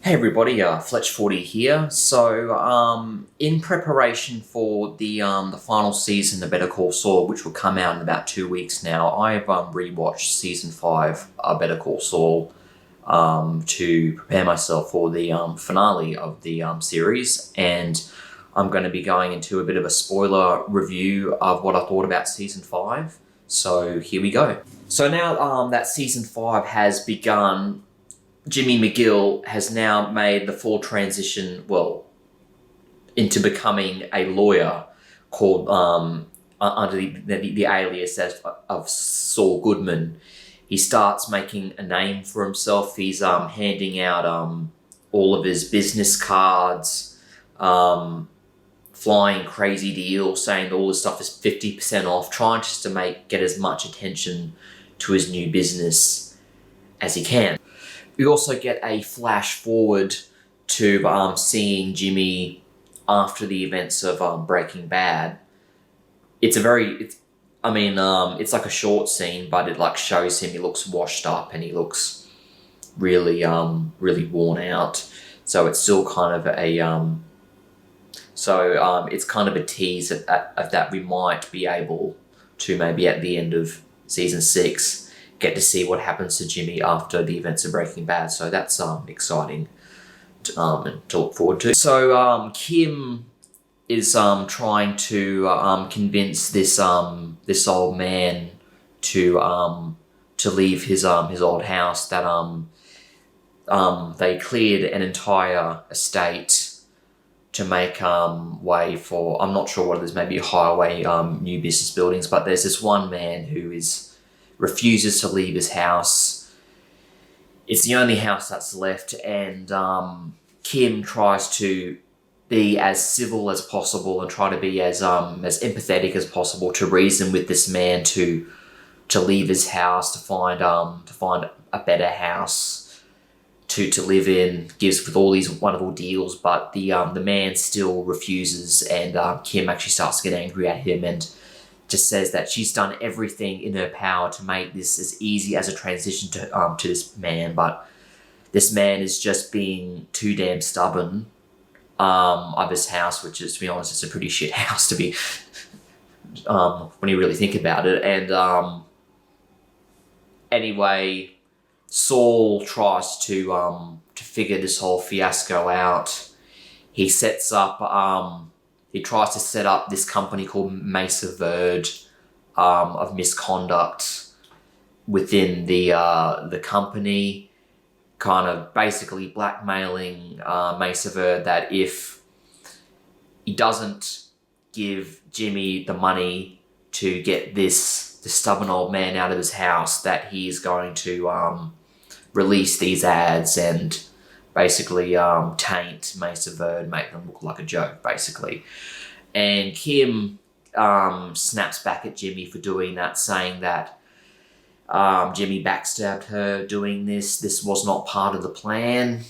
Hey everybody, Fletch40 here. So, in preparation for the final season of Better Call Saul, which will come out in about 2 weeks now, I've rewatched season 5 of Better Call Saul to prepare myself for the finale of the series, and I'm going to be going into a bit of a spoiler review of what I thought about season 5. So here we go. So now that season 5 has begun, Jimmy McGill has now made the full transition, into becoming a lawyer called, under the alias of Saul Goodman. He starts making a name for himself. He's handing out all of his business cards, flying crazy deals, saying all this stuff is 50% off, trying just to get as much attention to his new business as he can. We also get a flash forward to seeing Jimmy after the events of Breaking Bad. It's like a short scene, but it shows him. He looks washed up and he looks really worn out. So it's still kind of it's kind of a tease of that we might be able to maybe at the end of season 6 get to see what happens to Jimmy after the events of Breaking Bad. So that's exciting to look forward to. So Kim is trying to convince this old man to leave his old house. That they cleared an entire estate to make way for, I'm not sure what it is, maybe a highway, new business buildings. But there's this one man who refuses to leave his house. It's the only house that's left, and Kim tries to be as civil as possible and try to be as empathetic as possible to reason with this man to leave his house, to find a better house to live in. Gives with all these wonderful deals, but the man still refuses, and Kim actually starts to get angry at him and just says that she's done everything in her power to make this as easy as a transition to this man, but this man is just being too damn stubborn of his house, which is, to be honest, it's a pretty shit house to be when you really think about it. And anyway, Saul tries to figure this whole fiasco out. He sets up He tries to set up this company called Mesa Verde of misconduct within the company, kind of basically blackmailing Mesa Verde that if he doesn't give Jimmy the money to get this stubborn old man out of his house, that he's going to release these ads and basically taint Mesa Verde, make them look like a joke, basically. And Kim snaps back at Jimmy for doing that, saying that Jimmy backstabbed her doing this. This was not part of the plan.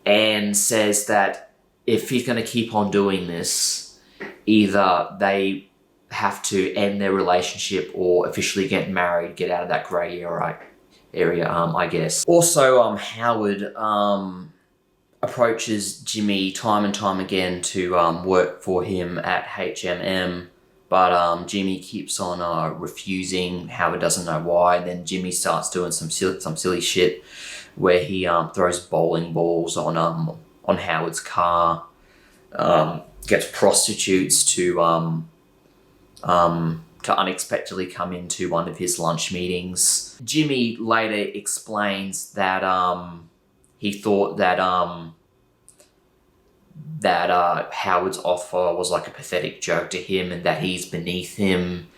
And says that if he's going to keep on doing this, either they have to end their relationship or officially get married, get out of that grey area, I guess. Also, Howard approaches Jimmy time and time again to work for him at HMM, but Jimmy keeps on refusing. Howard doesn't know why, and then Jimmy starts doing some silly shit where he throws bowling balls on Howard's car, gets prostitutes to unexpectedly come into one of his lunch meetings. Jimmy later explains that he thought that Howard's offer was like a pathetic joke to him and that he's beneath him.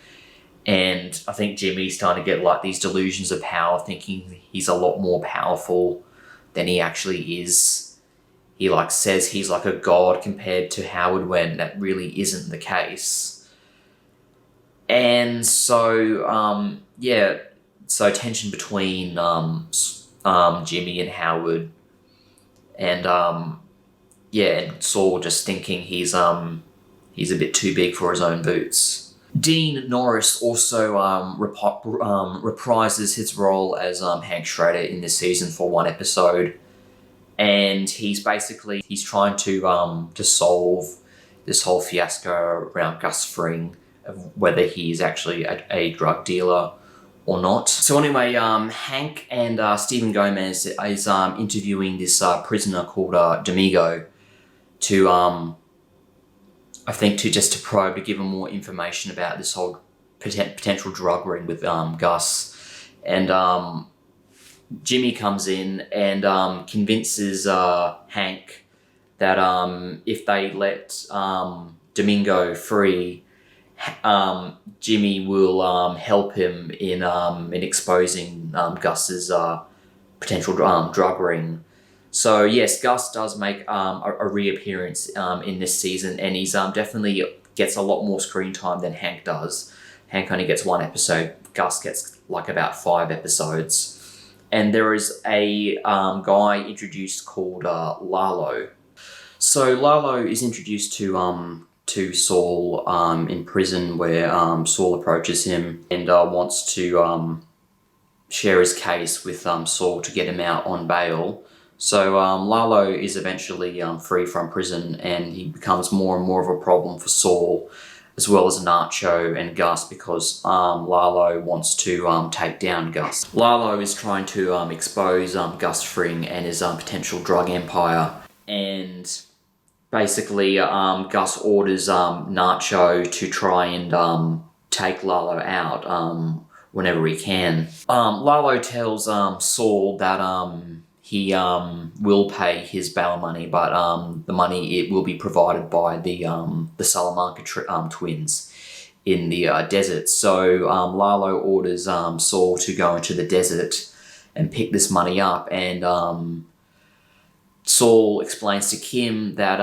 And I think Jimmy's starting to get these delusions of power, thinking he's a lot more powerful than he actually is. He says he's like a god compared to Howard, when that really isn't the case. And so, so tension between Jimmy and Howard, and and Saul just thinking he's a bit too big for his own boots. Dean Norris also reprises his role as Hank Schrader in this season for one episode, and he's trying to solve this whole fiasco around Gus Fring, of whether he is actually a drug dealer or not. So anyway, Hank and Stephen Gomez is interviewing this prisoner called Domingo to I think to probe, to give him more information about this whole potential drug ring with Gus. And Jimmy comes in and convinces Hank that if they let Domingo free, Jimmy will help him in exposing Gus's potential drug ring. So yes, Gus does make a reappearance in this season, and he's definitely gets a lot more screen time than Hank does. Hank only gets 1 episode. Gus gets like about 5 episodes. And there is a guy introduced called Lalo. So Lalo is introduced to Saul in prison, where Saul approaches him and wants to share his case with Saul to get him out on bail. So Lalo is eventually free from prison, and he becomes more and more of a problem for Saul, as well as Nacho and Gus, because Lalo wants to take down Gus. Lalo is trying to expose Gus Fring and his potential drug empire, and basically Gus orders Nacho to try and take Lalo out whenever he can. Lalo tells Saul that he will pay his bail money, but the money, it will be provided by the Salamanca twins in the desert. So Lalo orders Saul to go into the desert and pick this money up, and Saul explains to Kim that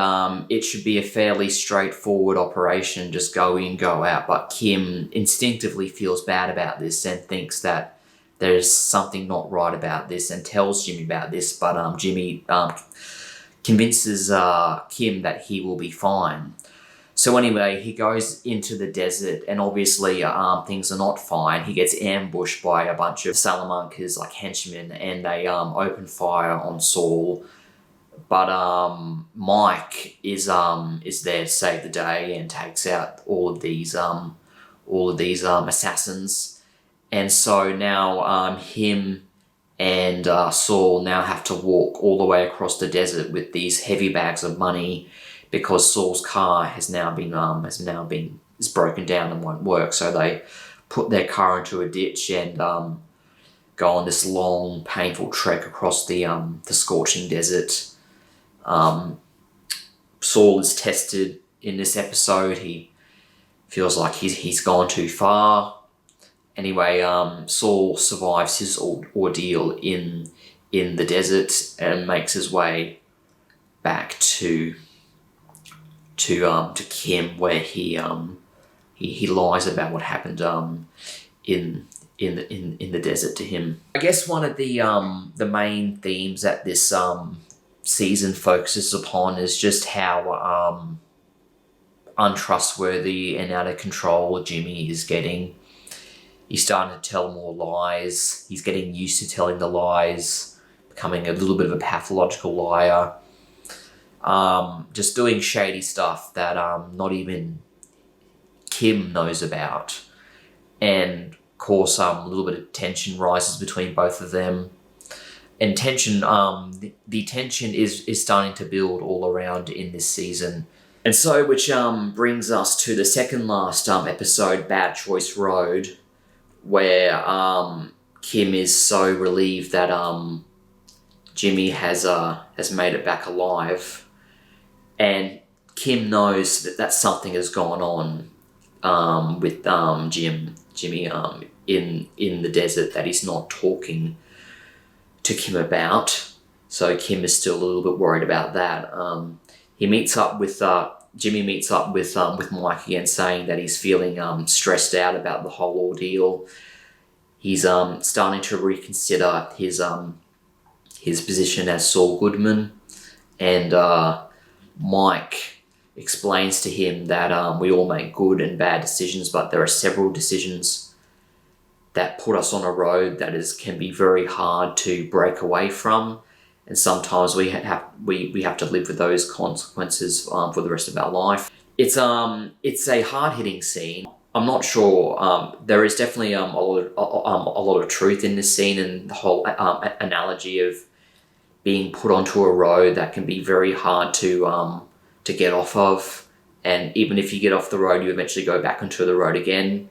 it should be a fairly straightforward operation, just go in, go out. But Kim instinctively feels bad about this and thinks that there's something not right about this, and tells Jimmy about this, but Jimmy convinces Kim that he will be fine. So anyway, he goes into the desert, and obviously things are not fine. He gets ambushed by a bunch of Salamanca's like henchmen, and they open fire on Saul. But Mike is there to save the day and takes out all of these assassins. And so now him and Saul now have to walk all the way across the desert with these heavy bags of money, because Saul's car is broken down and won't work. So they put their car into a ditch and go on this long, painful trek across the scorching desert. Saul is tested in this episode. He feels like he's gone too far. Anyway, Saul survives his ordeal in the desert and makes his way back to Kim, where he lies about what happened in the desert to him. I guess one of the main themes that this season focuses upon is just how untrustworthy and out of control Jimmy is getting. He's starting to tell more lies. He's getting used to telling the lies, becoming a little bit of a pathological liar. Just doing shady stuff that not even Kim knows about. And of course, a little bit of tension rises between both of them. And tension, the tension is starting to build all around in this season. And so, which brings us to the second last episode, Bad Choice Road, where Kim is so relieved that Jimmy has made it back alive, and Kim knows that something has gone on with Jimmy in the desert that he's not talking to Kim about. So Kim is still a little bit worried about that. Jimmy meets up with Mike again, saying that he's feeling stressed out about the whole ordeal. He's starting to reconsider his position as Saul Goodman, and Mike explains to him that we all make good and bad decisions, but there are several decisions that put us on a road that can be very hard to break away from, and sometimes we have to live with those consequences for the rest of our life. It's a hard-hitting scene. I'm not sure. There is definitely a lot of truth in this scene, and the whole analogy of being put onto a road that can be very hard to get off of, and even if you get off the road, you eventually go back onto the road again.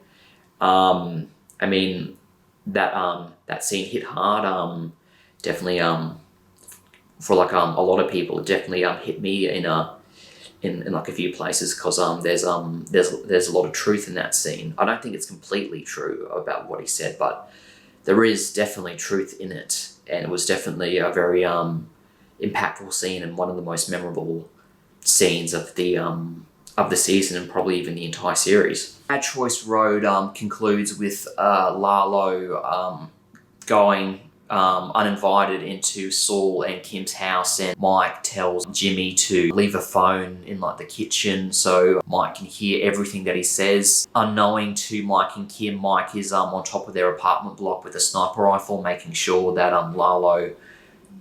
I mean, that scene hit hard. Definitely for like a lot of people, it definitely hit me in like a few places, because there's a lot of truth in that scene. I don't think it's completely true about what he said, but there is definitely truth in it, and it was definitely a very impactful scene and one of the most memorable scenes of the season, and probably even the entire series. Bad Choice Road concludes with Lalo going uninvited into Saul and Kim's house, and Mike tells Jimmy to leave a phone in like the kitchen so Mike can hear everything that he says. Unknowing to Mike and Kim, Mike is on top of their apartment block with a sniper rifle, making sure that Lalo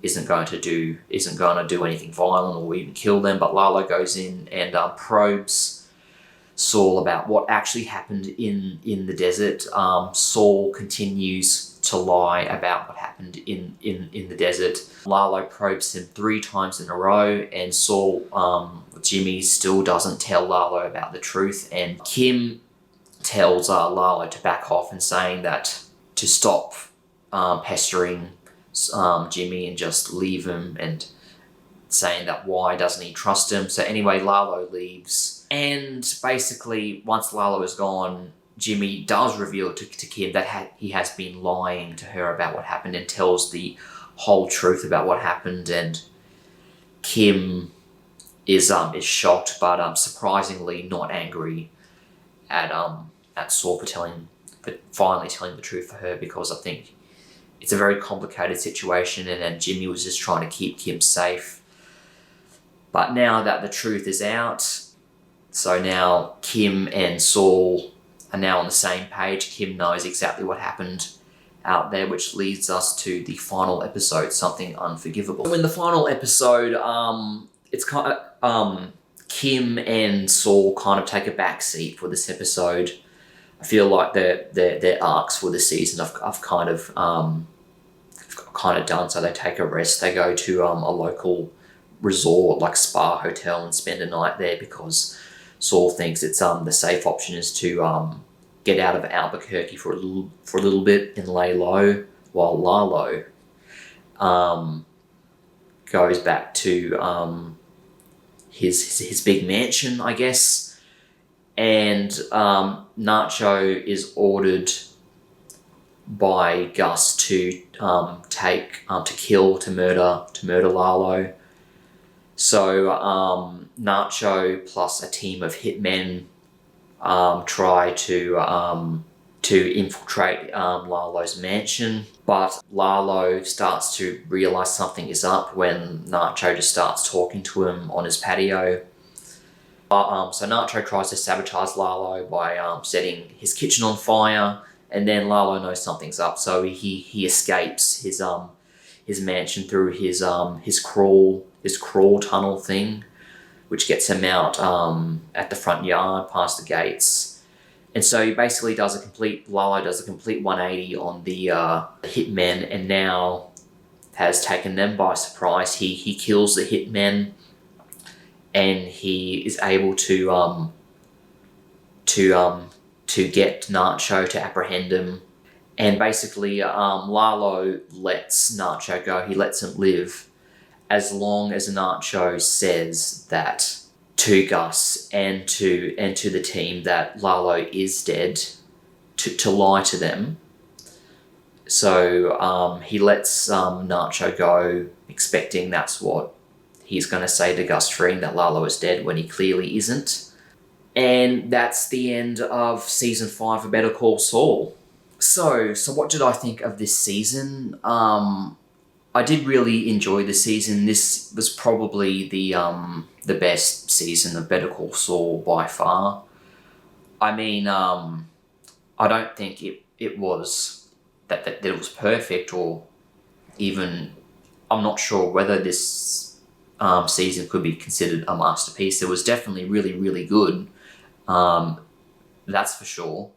isn't going to do anything violent or even kill them. But Lalo goes in and probes Saul about what actually happened in the desert. Saul continues to lie about what happened in the desert. Lalo probes him 3 times in a row, and Jimmy still doesn't tell Lalo about the truth, and Kim tells Lalo to back off and saying that to stop pestering Jimmy and just leave him, and saying that why doesn't he trust him. So anyway, Lalo leaves, and basically once Lalo is gone, Jimmy does reveal to Kim that he has been lying to her about what happened, and tells the whole truth about what happened. And Kim is shocked, but surprisingly not angry at Saul for finally telling the truth for her, because I think it's a very complicated situation, and then Jimmy was just trying to keep Kim safe. But now that the truth is out, so now Kim and Saul are now on the same page. Kim knows exactly what happened out there, which leads us to the final episode, Something Unforgivable. In the final episode, it's kind of Kim and Saul kind of take a back seat for this episode. I feel like their arcs for the season I've kind of done. So they take a rest. They go to a local resort, like spa hotel, and spend a night there, because Saul thinks it's the safe option is to get out of Albuquerque for a little bit and lay low, while Lalo goes back to his big mansion, I guess. And Nacho is ordered by Gus to murder Lalo. So Nacho plus a team of hitmen try to infiltrate Lalo's mansion, but Lalo starts to realize something is up when Nacho just starts talking to him on his patio. So Nacho tries to sabotage Lalo by setting his kitchen on fire, and then Lalo knows something's up, so he escapes his mansion through his crawl tunnel thing, which gets him out at the front yard past the gates. And so he basically Lalo does a complete 180 on the hitmen, and now has taken them by surprise. He kills the hitmen, and he is able to get Nacho to apprehend him. And basically Lalo lets Nacho go. He lets him live, as long as Nacho says that to Gus and to the team that Lalo is dead, to lie to them. So he lets Nacho go, expecting that's what he's going to say to Gus Fring, that Lalo is dead, when he clearly isn't. And that's the end of season 5 of Better Call Saul. So what did I think of this season? I did really enjoy the season. This was probably the best season of Better Call Saul by far. I mean, I don't think it was that it was perfect, or even I'm not sure whether this season could be considered a masterpiece. It was definitely really, really good. That's for sure.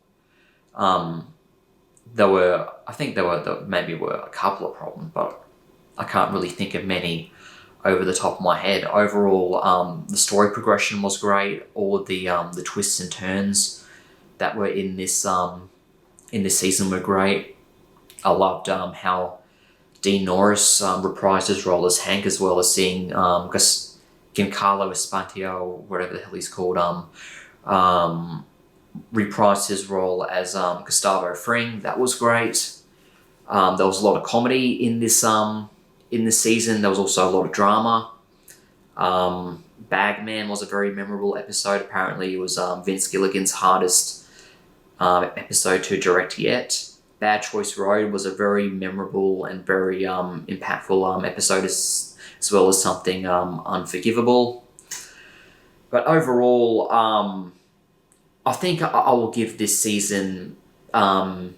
I think there maybe were a couple of problems, but I can't really think of many over the top of my head. Overall, the story progression was great. All of the twists and turns that were in this season were great. I loved how Dean Norris reprised his role as Hank, as well as seeing Giancarlo Esposito, or whatever the hell he's called, reprised his role as Gustavo Fring. That was great. There was a lot of comedy in this season. There was also a lot of drama. Bagman was a very memorable episode. Apparently, it was Vince Gilligan's hardest episode to direct yet. Bad Choice Road was a very memorable and very impactful episode, as well as something unforgivable. But overall, I think I will give this season an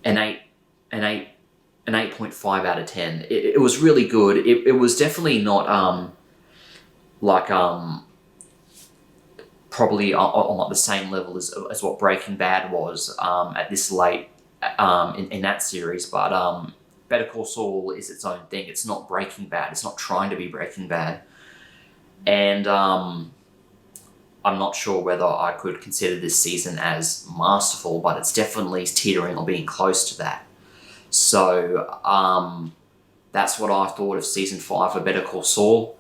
8.5 out of 10. It was really good. It was definitely not probably on like the same level as what Breaking Bad was at this late in that series, but Better Call Saul is its own thing. It's not Breaking Bad. It's not trying to be Breaking Bad, and I'm not sure whether I could consider this season as masterful, but it's definitely teetering or being close to that. So that's what I thought of season 5 of Better Call Saul.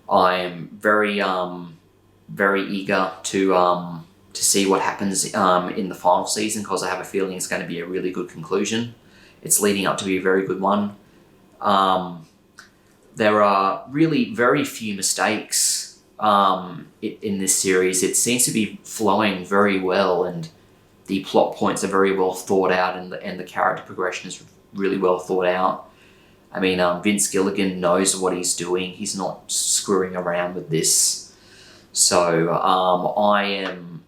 I'm very eager to see what happens in the final season, because I have a feeling it's going to be a really good conclusion. It's leading up to be a very good one. There are really very few mistakes in this series. It seems to be flowing very well, and the plot points are very well thought out, and the character progression is really well thought out. I mean, Vince Gilligan knows what he's doing. He's not screwing around with this. So I am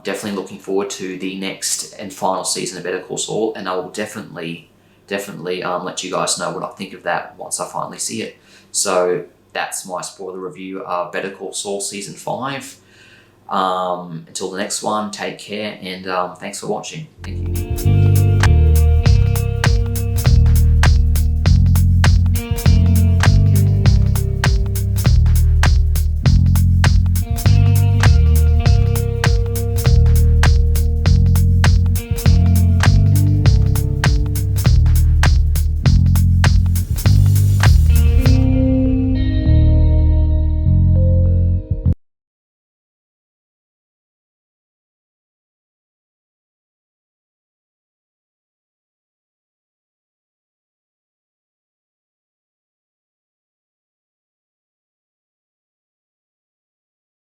definitely looking forward to the next and final season of Better Call Saul, and I will definitely let you guys know what I think of that once I finally see it. So that's my spoiler review of Better Call Saul Season 5. Until the next one, take care, and thanks for watching. Thank you.